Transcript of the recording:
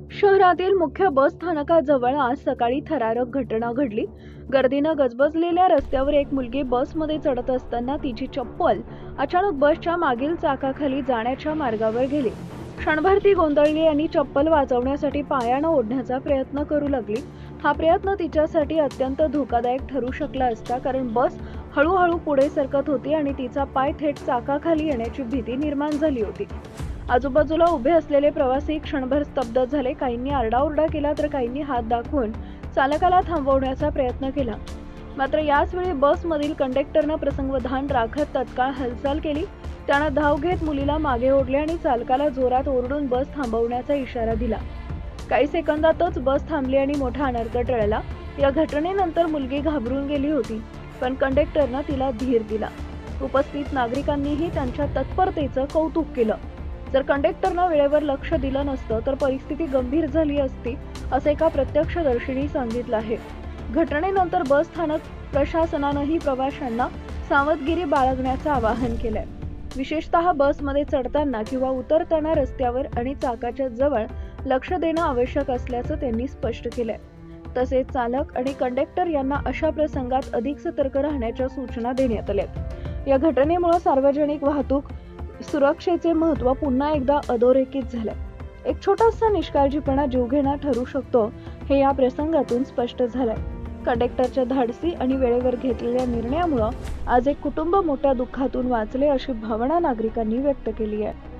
शहरातील मुख्य बस स्थानकाजवळ आज सकाळी थरारक घटना घडली। गर्दीनं गजबजलेल्या रस्त्यावर एक मुलगी बसमध्ये चढत असताना तिची चप्पल अचानक बसच्या मागील चाकाखाली जाण्याच्या मार्गावर गेली। क्षणभर ती गोंधळली आणि चप्पल वाचवण्यासाठी पायानं ओढण्याचा प्रयत्न करू लागली। हा प्रयत्न तिच्यासाठी अत्यंत धोकादायक ठरू शकला असता, कारण बस हळूहळू पुढे सरकत होती आणि तिचा पाय थेट चाकाखाली येण्याची भीती निर्माण झाली होती। आजूबाजूला उभे असलेले प्रवासी क्षणभर स्तब्ध झाले। काहींनी आरडाओरडा केला तर काहींनी हात दाखवून चालकाला थांबवण्याचा प्रयत्न केला। मात्र याच वेळी बसमधील कंडक्टरनं प्रसंगवधान राखत तत्काळ हालचाल केली। त्यानं धाव घेत मुलीला मागे ओढले आणि चालकाला जोरात ओरडून बस थांबवण्याचा इशारा दिला। काही सेकंदातच बस थांबली आणि मोठा अनर्थ टळला। या घटनेनंतर मुलगी घाबरून गेली होती, पण कंडक्टरनं तिला धीर दिला। उपस्थित नागरिकांनीही त्यांच्या तत्परतेचं कौतुक केलं। जर कंडक्टरनं वेळेवर लक्ष दिलं नसतं तर परिस्थिती गंभीर झाली असती, असं एका प्रत्यक्षदर्शींनी सांगितलं आहे। घटनेनंतर बस स्थानक प्रशासनानंही प्रवाशांना सावधगिरी बाळगण्याचं आवाहन केलंय। विशेषतः बसमध्ये चढताना किंवा उतरताना रस्त्यावर आणि चाकाच्या जवळ लक्ष देणं आवश्यक असल्याचं त्यांनी स्पष्ट केलंय। तसेच चालक आणि कंडक्टर यांना अशा प्रसंगात अधिक सतर्क राहण्याच्या सूचना देण्यात आल्यात। या घटनेमुळे सार्वजनिक वाहतूक सुरक्षेचे महत्त्व पुन्हा एकदा अधोरेखित झालंय। एक छोटासा निष्काळजीपणा जीवघेणा ठरू शकतो, हे या प्रसंगातून स्पष्ट झालंय। कंडक्टरच्या धाडसी आणि वेळेवर घेतलेल्या निर्णयामुळे आज एक कुटुंब मोठ्या दुःखातून वाचले, अशी भावना नागरिकांनी व्यक्त केली आहे।